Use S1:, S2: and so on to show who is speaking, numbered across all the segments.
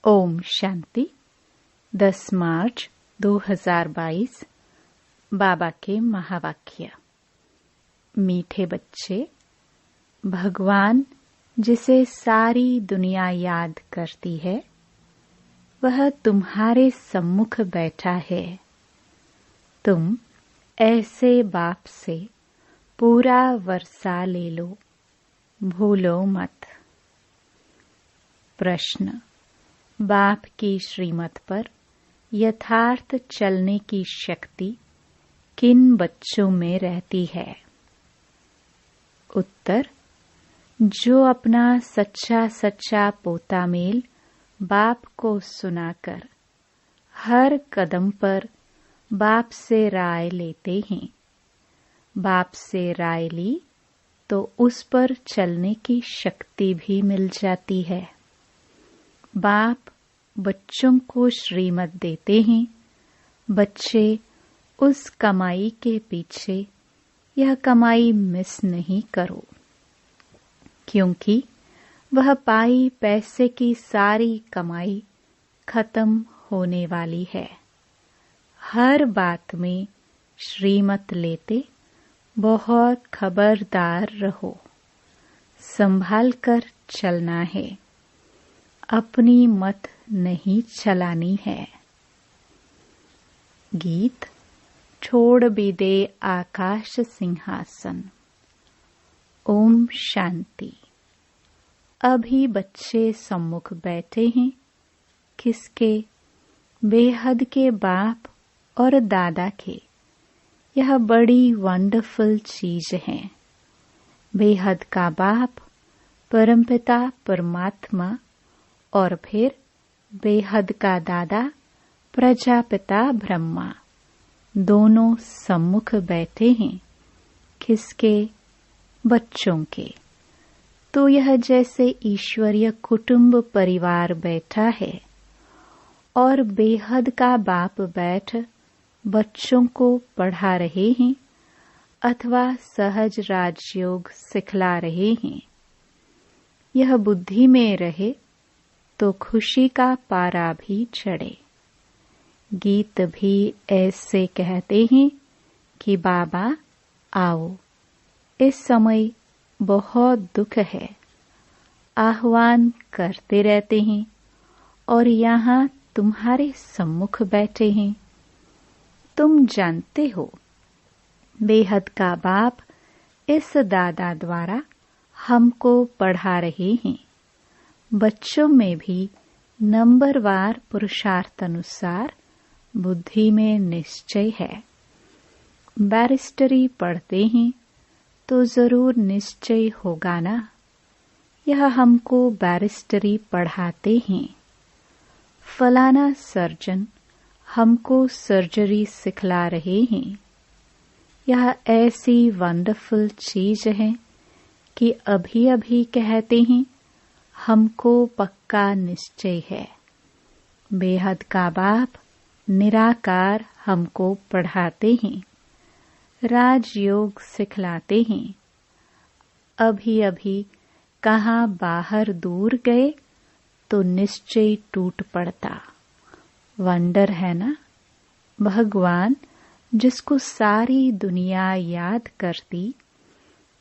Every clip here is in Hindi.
S1: ओम शांति। 10 मार्च 2022। बाबा के महावाक्य। मीठे बच्चे, भगवान जिसे सारी दुनिया याद करती है वह तुम्हारे सम्मुख बैठा है। तुम ऐसे बाप से पूरा वर्षा ले लो, भूलो मत। प्रश्न: बाप की श्रीमत पर यथार्थ चलने की शक्ति किन बच्चों में रहती है? उत्तर: जो अपना सच्चा सच्चा पोता मेल बाप को सुनाकर हर कदम पर बाप से राय लेते हैं। बाप से राय ली तो उस पर चलने की शक्ति भी मिल जाती है। बाप बच्चों को श्रीमत देते हैं। बच्चे उस कमाई के पीछे यह कमाई मिस नहीं करो, क्योंकि वह पाई पैसे की सारी कमाई खत्म होने वाली है। हर बात में श्रीमत लेते बहुत खबरदार रहो। संभाल कर चलना है, अपनी मत नहीं चलानी है। गीत: छोड़ भी दे आकाश सिंहासन। ओम शांति। अभी बच्चे सम्मुख बैठे हैं। किसके? बेहद के बाप और दादा के। यह बड़ी वंडरफुल चीज है। बेहद का बाप परमपिता परमात्मा और फिर बेहद का दादा प्रजापिता ब्रह्मा दोनों सम्मुख बैठे हैं। किसके? बच्चों के। तो यह जैसे ईश्वरीय कुटुंब परिवार बैठा है और बेहद का बाप बैठ बच्चों को पढ़ा रहे हैं अथवा सहज राजयोग सिखला रहे हैं। यह बुद्धि में रहे तो खुशी का पारा भी चढ़े। गीत भी ऐसे कहते हैं कि बाबा आओ, इस समय बहुत दुख है। आह्वान करते रहते हैं और यहाँ तुम्हारे सम्मुख बैठे हैं। तुम जानते हो बेहद का बाप इस दादा द्वारा हमको पढ़ा रहे हैं। बच्चों में भी नंबरवार पुरुषार्थ अनुसार बुद्धि में निश्चय है। बैरिस्टरी पढ़ते हैं तो जरूर निश्चय होगा ना। यह हमको बैरिस्टरी पढ़ाते हैं। फलाना सर्जन हमको सर्जरी सिखला रहे हैं। यह ऐसी वंडरफुल चीज है कि अभी अभी कहते हैं हमको पक्का निश्चय है। बेहद का बाप निराकार हमको पढ़ाते हैं, राजयोग सिखलाते हैं। अभी अभी कहाँ बाहर दूर गए तो निश्चय टूट पड़ता। वंडर है ना। भगवान जिसको सारी दुनिया याद करती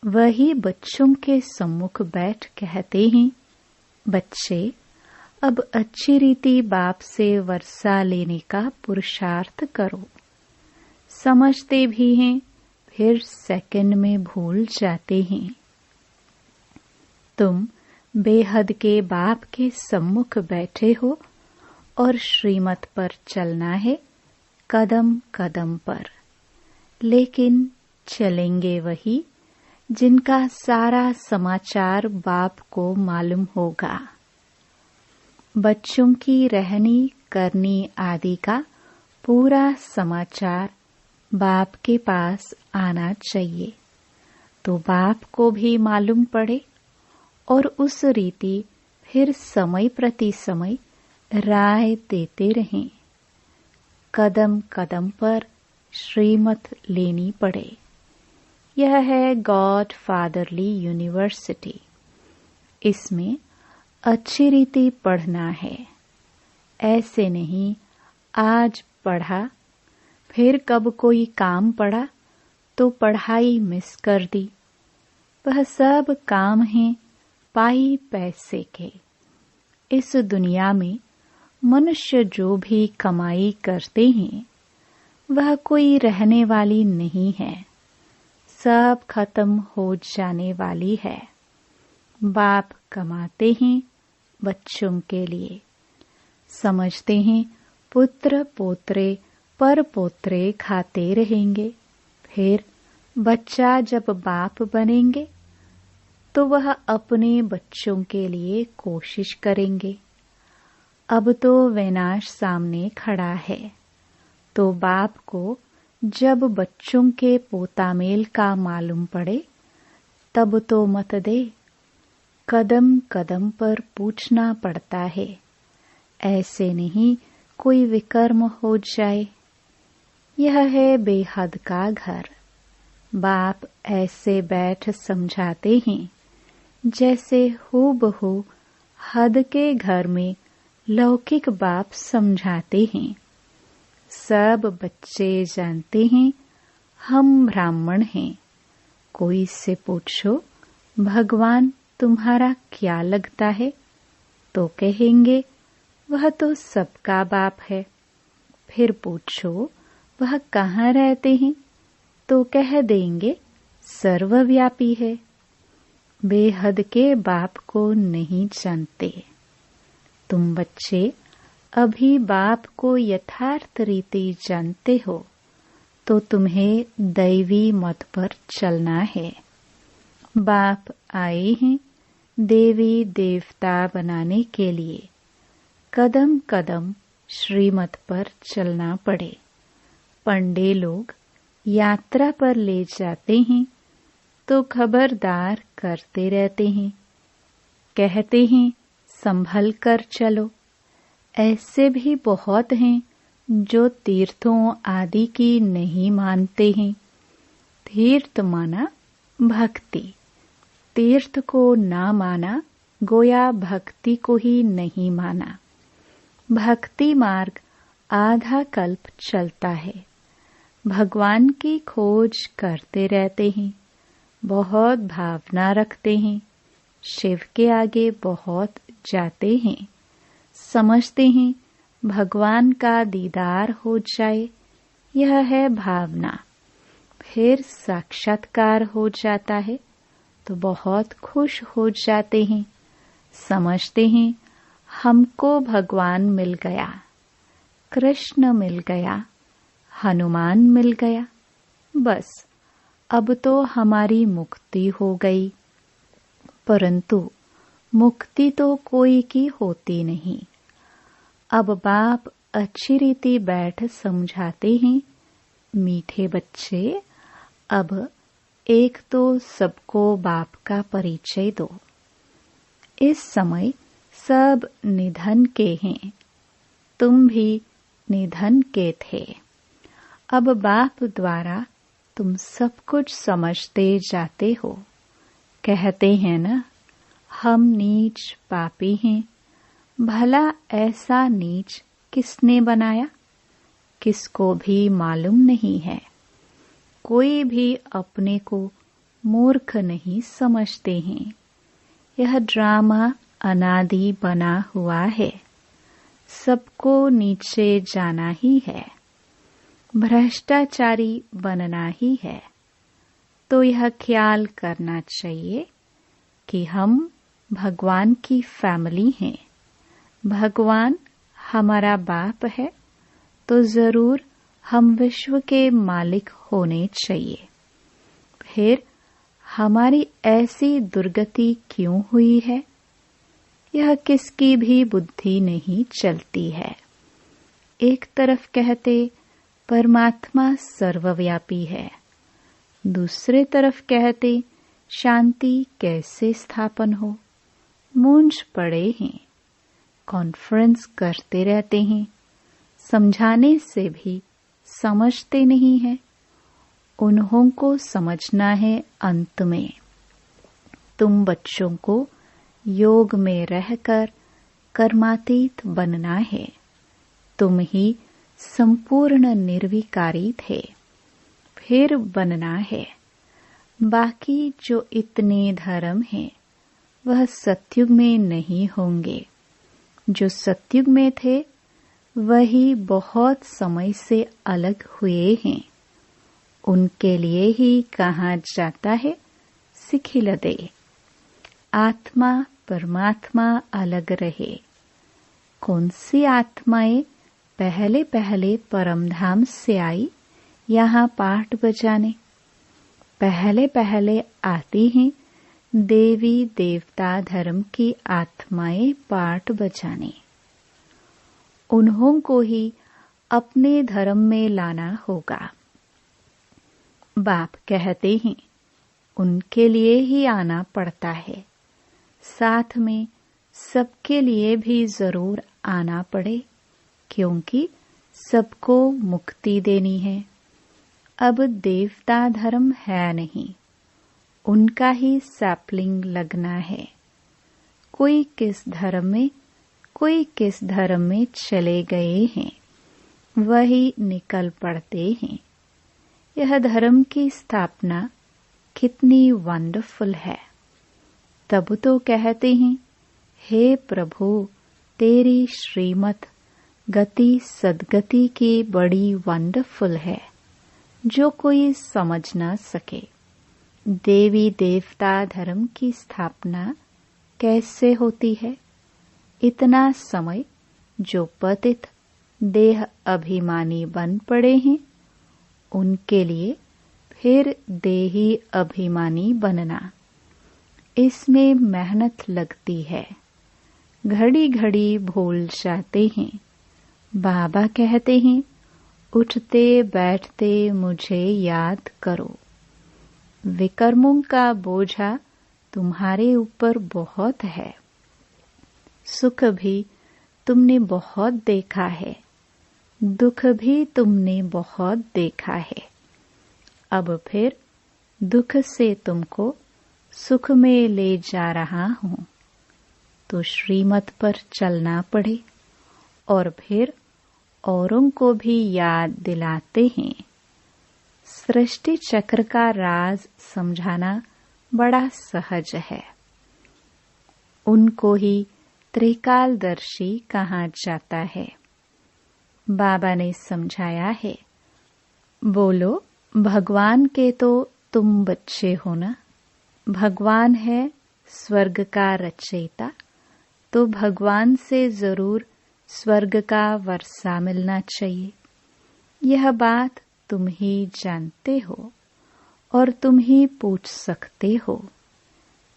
S1: वही बच्चों के सम्मुख बैठ कहते हैं, बच्चे अब अच्छी रीति बाप से वर्षा लेने का पुरुषार्थ करो। समझते भी हैं फिर सेकंड में भूल जाते हैं। तुम बेहद के बाप के सम्मुख बैठे हो और श्रीमत पर चलना है कदम कदम पर। लेकिन चलेंगे वही जिनका सारा समाचार बाप को मालूम होगा। बच्चों की रहनी करनी आदि का पूरा समाचार बाप के पास आना चाहिए, तो बाप को भी मालूम पड़े और उस रीति फिर समय प्रति समय राय देते रहें। कदम कदम पर श्रीमत लेनी पड़े। यह है गॉड फादरली यूनिवर्सिटी। इसमें अच्छी रीति पढ़ना है। ऐसे नहीं आज पढ़ा, फिर कब कोई काम पड़ा तो पढ़ाई मिस कर दी। वह सब काम हैं पाई पैसे के। इस दुनिया में मनुष्य जो भी कमाई करते हैं वह कोई रहने वाली नहीं है, सब खत्म हो जाने वाली है। बाप कमाते हैं बच्चों के लिए, समझते हैं पुत्र पोत्रे पर पोत्रे खाते रहेंगे। फिर बच्चा जब बाप बनेंगे तो वह अपने बच्चों के लिए कोशिश करेंगे। अब तो विनाश सामने खड़ा है, तो बाप को जब बच्चों के पोतामेल का मालूम पड़े तब तो मत दे। कदम कदम पर पूछना पड़ता है, ऐसे नहीं कोई विकर्म हो जाए। यह है बेहद का घर। बाप ऐसे बैठ समझाते हैं जैसे हूबहू हद के घर में लौकिक बाप समझाते हैं। सब बच्चे जानते हैं हम ब्राह्मण हैं। कोई से पूछो भगवान तुम्हारा क्या लगता है तो कहेंगे वह तो सबका बाप है। फिर पूछो वह कहाँ रहते हैं तो कह देंगे सर्वव्यापी है। बेहद के बाप को नहीं जानते। तुम बच्चे अभी बाप को यथार्थ रीति जानते हो तो तुम्हें दैवी मत पर चलना है। बाप आए हैं देवी देवता बनाने के लिए। कदम कदम श्रीमत पर चलना पड़े। पंडे लोग यात्रा पर ले जाते हैं तो खबरदार करते रहते हैं, कहते हैं संभल कर चलो। ऐसे भी बहुत हैं जो तीर्थों आदि की नहीं मानते हैं। तीर्थ माना भक्ति, तीर्थ को ना माना गोया भक्ति को ही नहीं माना। भक्ति मार्ग आधा कल्प चलता है। भगवान की खोज करते रहते हैं, बहुत भावना रखते हैं, शिव के आगे बहुत जाते हैं, समझते हैं भगवान का दीदार हो जाए, यह है भावना। फिर साक्षात्कार हो जाता है तो बहुत खुश हो जाते हैं, समझते हैं हमको भगवान मिल गया, कृष्ण मिल गया, हनुमान मिल गया, बस अब तो हमारी मुक्ति हो गई। परंतु मुक्ति तो कोई की होती नहीं। अब बाप अच्छी रीति बैठ समझाते हैं, मीठे बच्चे अब एक तो सबको बाप का परिचय दो। इस समय सब निधन के हैं, तुम भी निधन के थे। अब बाप द्वारा तुम सब कुछ समझते जाते हो। कहते हैं ना हम नीच पापी हैं। भला ऐसा नीच किसने बनाया? किसको भी मालूम नहीं है। कोई भी अपने को मूर्ख नहीं समझते हैं। यह ड्रामा अनादि बना हुआ है, सबको नीचे जाना ही है, भ्रष्टाचारी बनना ही है। तो यह ख्याल करना चाहिए कि हम भगवान की फैमिली हैं। भगवान हमारा बाप है तो जरूर हम विश्व के मालिक होने चाहिए। फिर हमारी ऐसी दुर्गति क्यों हुई है, यह किसकी भी बुद्धि नहीं चलती है। एक तरफ कहते परमात्मा सर्वव्यापी है, दूसरे तरफ कहते शांति कैसे स्थापन हो। मूंझ पड़े हैं, कॉन्फ्रेंस करते रहते हैं, समझाने से भी समझते नहीं है। उन्हों को समझना है अंत में। तुम बच्चों को योग में रहकर कर्मातीत बनना है। तुम ही संपूर्ण निर्विकारी थे, फिर बनना है। बाकी जो इतने धर्म हैं वह सतयुग में नहीं होंगे। जो सतयुग में थे वही बहुत समय से अलग हुए हैं। उनके लिए ही कहा जाता है सिखिलदे, आत्मा परमात्मा अलग रहे। कौन सी आत्माएं पहले पहले परमधाम से आई यहाँ पाठ बजाने? पहले पहले आती हैं देवी देवता धर्म की आत्माएं पाठ बजाने। उन्हों को ही अपने धर्म में लाना होगा। बाप कहते हैं उनके लिए ही आना पड़ता है, साथ में सबके लिए भी जरूर आना पड़े, क्योंकि सबको मुक्ति देनी है। अब देवता धर्म है नहीं, उनका ही सैपलिंग लगना है। कोई किस धर्म में, कोई किस धर्म में चले गए हैं, वही निकल पड़ते हैं। यह धर्म की स्थापना कितनी वंडरफुल है। तब तो कहते हैं, हे प्रभु तेरी श्रीमत गति सदगति की बड़ी वंडरफुल है, जो कोई समझ न सके। देवी देवता धर्म की स्थापना कैसे होती है? इतना समय जो पतित देह अभिमानी बन पड़े हैं, उनके लिए फिर देही अभिमानी बनना, इसमें मेहनत लगती है। घड़ी घड़ी भूल जाते हैं। बाबा कहते हैं, उठते बैठते मुझे याद करो। विकर्मों का बोझा तुम्हारे ऊपर बहुत है। सुख भी तुमने बहुत देखा है, दुख भी तुमने बहुत देखा है। अब फिर दुख से तुमको सुख में ले जा रहा हूँ, तो श्रीमत पर चलना पड़े। और फिर औरों को भी याद दिलाते हैं। सृष्टि चक्र का राज समझाना बड़ा सहज है। उनको ही त्रिकालदर्शी कहा जाता है। बाबा ने समझाया है, बोलो भगवान के तो तुम बच्चे हो ना। भगवान है स्वर्ग का रचयिता, तो भगवान से जरूर स्वर्ग का वर्षा मिलना चाहिए। यह बात तुम ही जानते हो और तुम ही पूछ सकते हो।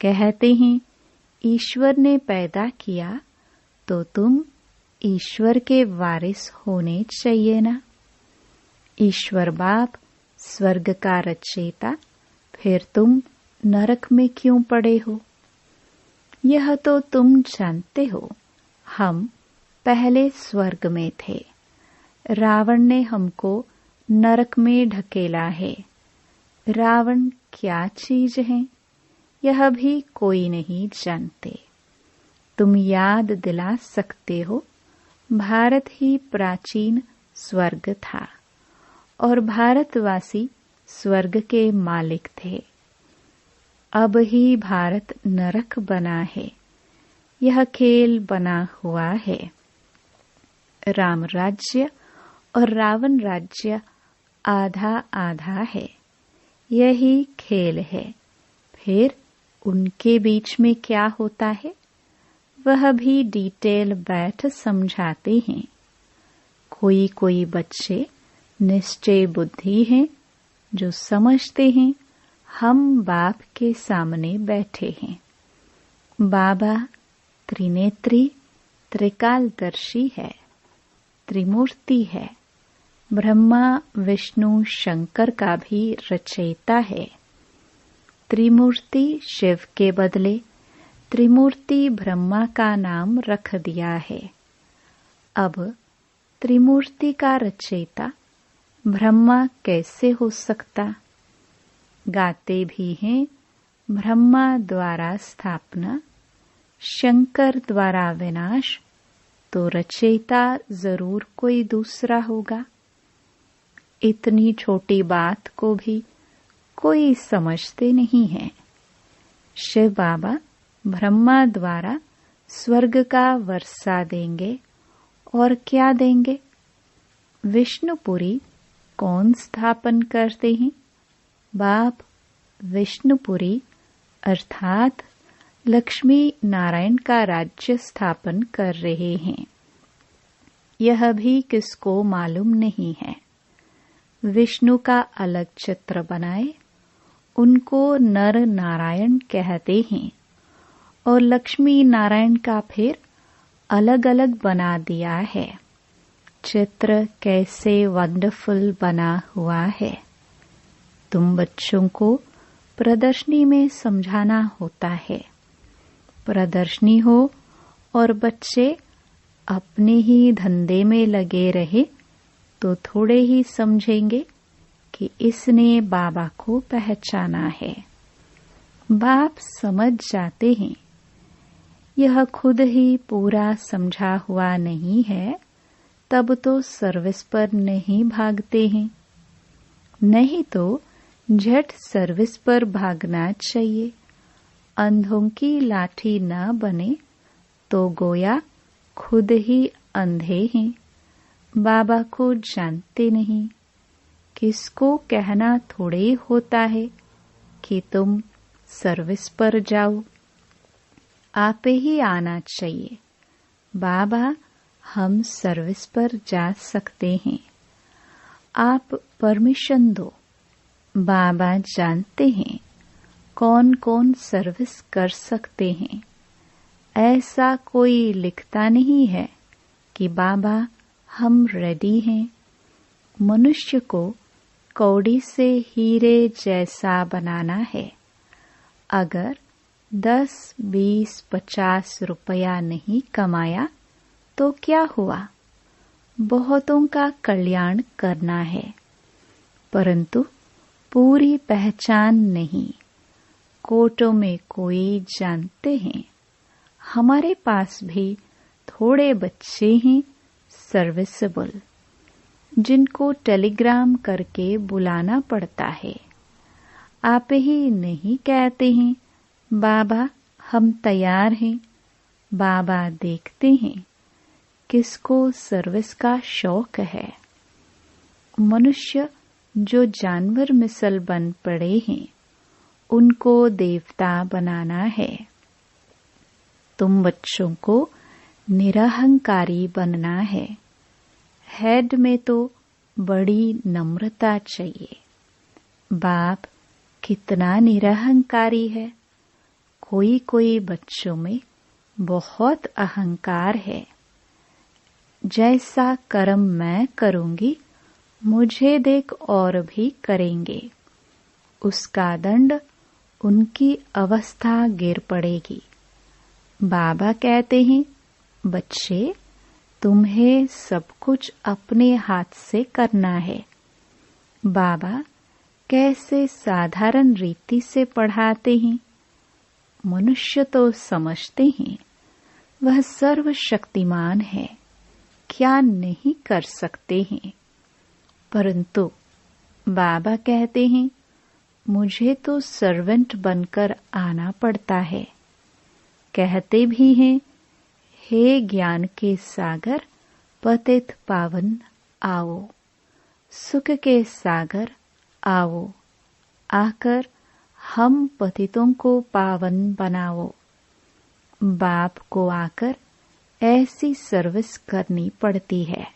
S1: कहते हैं ईश्वर ने पैदा किया तो तुम ईश्वर के वारिस होने चाहिए ना। ईश्वर बाप स्वर्ग का रचयिता, फिर तुम नरक में क्यों पड़े हो? यह तो तुम जानते हो। हम पहले स्वर्ग में थे। रावण ने हमको नरक में ढकेला है। रावण क्या चीज है, यह भी कोई नहीं जानते। तुम याद दिला सकते हो, भारत ही प्राचीन स्वर्ग था और भारतवासी स्वर्ग के मालिक थे। अब ही भारत नरक बना है। यह खेल बना हुआ है। राम राज्य और रावण राज्य आधा आधा है। यही खेल है। फिर उनके बीच में क्या होता है, वह भी डिटेल बैठ समझाते हैं। कोई कोई बच्चे निश्चय बुद्धि हैं, जो समझते हैं हम बाप के सामने बैठे हैं। बाबा त्रिनेत्री त्रिकालदर्शी है, त्रिमूर्ति है। ब्रह्मा विष्णु शंकर का भी रचयिता है। त्रिमूर्ति शिव के बदले त्रिमूर्ति ब्रह्मा का नाम रख दिया है। अब त्रिमूर्ति का रचयिता ब्रह्मा कैसे हो सकता? गाते भी हैं ब्रह्मा द्वारा स्थापना, शंकर द्वारा विनाश, तो रचयिता जरूर कोई दूसरा होगा। इतनी छोटी बात को भी कोई समझते नहीं है। शिव बाबा ब्रह्मा द्वारा स्वर्ग का वर्षा देंगे और क्या देंगे? विष्णुपुरी कौन स्थापन करते हैं? बाप विष्णुपुरी अर्थात लक्ष्मी नारायण का राज्य स्थापन कर रहे हैं। यह भी किसको मालूम नहीं है। विष्णु का अलग चित्र बनाए, उनको नर नारायण कहते हैं, और लक्ष्मी नारायण का फिर अलग अलग बना दिया है। चित्र कैसे वंडरफुल बना हुआ है। तुम बच्चों को प्रदर्शनी में समझाना होता है। प्रदर्शनी हो और बच्चे अपने ही धंधे में लगे रहे तो थोड़े ही समझेंगे कि इसने बाबा को पहचाना है। बाप समझ जाते हैं। यह खुद ही पूरा समझा हुआ नहीं है, तब तो सर्विस पर नहीं भागते हैं। नहीं तो झट सर्विस पर भागना चाहिए। अंधों की लाठी न बने तो गोया खुद ही अंधे हैं। बाबा को जानते नहीं। किसको कहना थोड़े होता है कि तुम सर्विस पर जाओ। आप ही आना चाहिए। बाबा हम सर्विस पर जा सकते हैं। आप परमिशन दो। बाबा जानते हैं कौन कौन सर्विस कर सकते हैं। ऐसा कोई लिखता नहीं है कि बाबा हम रेडी हैं। मनुष्य को कौड़ी से हीरे जैसा बनाना है। अगर 10, 20, 50 रुपया नहीं कमाया तो क्या हुआ? बहुतों का कल्याण करना है, परंतु पूरी पहचान नहीं। कोटों में कोई जानते हैं। हमारे पास भी थोड़े बच्चे हैं सर्विसेबल, जिनको टेलीग्राम करके बुलाना पड़ता है। आप ही नहीं कहते हैं बाबा हम तैयार हैं। बाबा देखते हैं किसको सर्विस का शौक है। मनुष्य जो जानवर मिसल बन पड़े हैं, उनको देवता बनाना है। तुम बच्चों को निरहंकारी बनना है। हेड में तो बड़ी नम्रता चाहिए। बाप कितना निरहंकारी है। कोई कोई बच्चों में बहुत अहंकार है। जैसा कर्म मैं करूंगी, मुझे देख और भी करेंगे। उसका दंड उनकी अवस्था गिर पड़ेगी। बाबा कहते हैं बच्चे तुम्हें सब कुछ अपने हाथ से करना है। बाबा कैसे साधारण रीति से पढ़ाते हैं। मनुष्य तो समझते हैं वह सर्वशक्तिमान है, क्या नहीं कर सकते हैं। परंतु बाबा कहते हैं मुझे तो सर्वेंट बनकर आना पड़ता है। कहते भी हैं हे ज्ञान के सागर पतित पावन आओ, सुख के सागर आओ, आकर हम पतितों को पावन बनाओ। बाप को आकर ऐसी सर्विस करनी पड़ती है।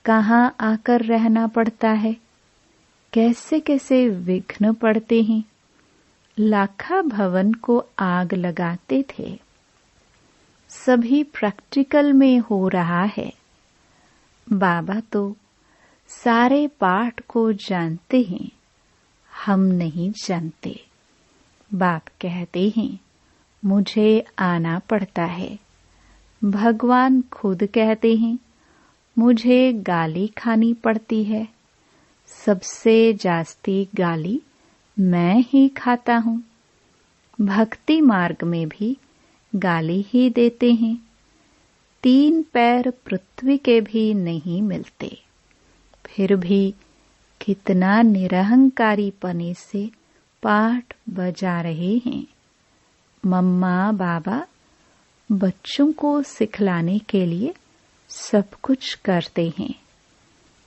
S1: कहाँ आकर रहना पड़ता है। कैसे कैसे विघ्न पड़ते हैं। लाखा भवन को आग लगाते थे। सभी प्रैक्टिकल में हो रहा है। बाबा तो सारे पाठ को जानते हैं, हम नहीं जानते। बाप कहते हैं मुझे आना पड़ता है। भगवान खुद कहते हैं मुझे गाली खानी पड़ती है। सबसे जास्ती गाली मैं ही खाता हूँ। भक्ति मार्ग में भी गाली ही देते हैं। 3 पैर पृथ्वी के भी नहीं मिलते, फिर भी कितना निरहंकारी पने से पाठ बजा रहे हैं। मम्मा बाबा बच्चों को सिखलाने के लिए सब कुछ करते हैं।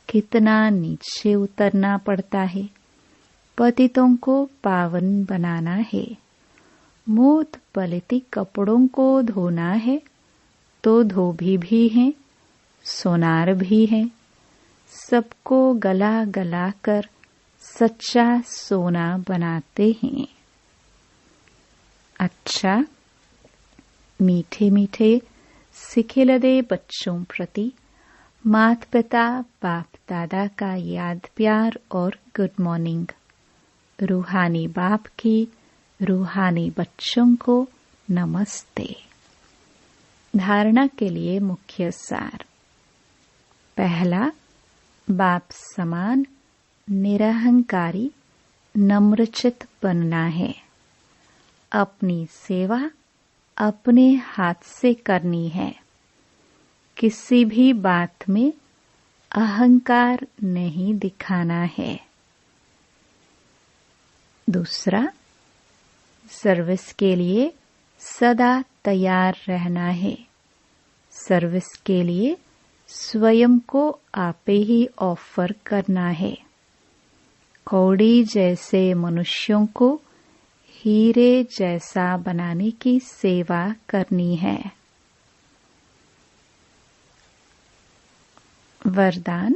S1: कितना नीचे उतरना पड़ता है। पतितों को पावन बनाना है। मोत पलिती कपड़ों को धोना है तो धोबी भी हैं, सोनार भी हैं। सबको गला गला कर सच्चा सोना बनाते हैं। अच्छा, मीठे मीठे सिखिलदे बच्चों प्रति माता पिता बाप दादा का याद प्यार और गुड मॉर्निंग। रूहानी बाप की रूहानी बच्चों को नमस्ते। धारणा के लिए मुख्य सार। पहला, बाप समान निरहंकारी नम्रचित बनना है। अपनी सेवा अपने हाथ से करनी है। किसी भी बात में अहंकार नहीं दिखाना है। दूसरा, सर्विस के लिए सदा तैयार रहना है। सर्विस के लिए स्वयं को आपे ही ऑफर करना है। कौड़ी जैसे मनुष्यों को हीरे जैसा बनाने की सेवा करनी है। वरदान,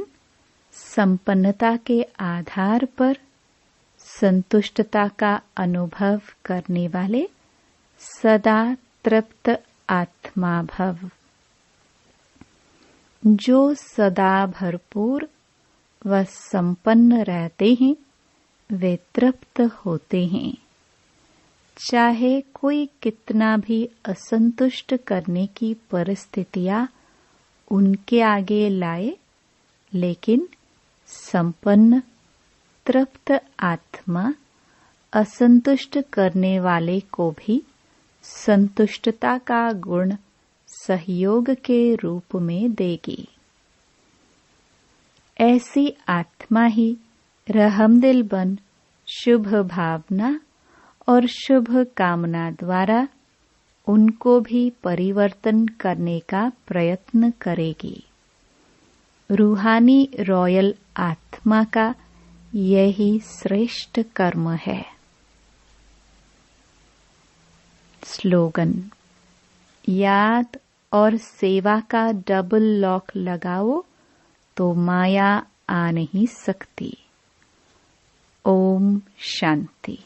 S1: संपन्नता के आधार पर संतुष्टता का अनुभव करने वाले सदा तृप्त आत्मा भव। जो सदा भरपूर व संपन्न रहते हैं वे तृप्त होते हैं। चाहे कोई कितना भी असंतुष्ट करने की परिस्थितियां उनके आगे लाए, लेकिन संपन्न तृप्त आत्मा असंतुष्ट करने वाले को भी संतुष्टता का गुण सहयोग के रूप में देगी। ऐसी आत्मा ही रहमदिल बन शुभ भावना और शुभ कामना द्वारा उनको भी परिवर्तन करने का प्रयत्न करेगी। रूहानी रॉयल आत्मा का यही श्रेष्ठ कर्म है। स्लोगन, याद और सेवा का डबल लॉक लगाओ तो माया आ नहीं सकती। ओम शांति।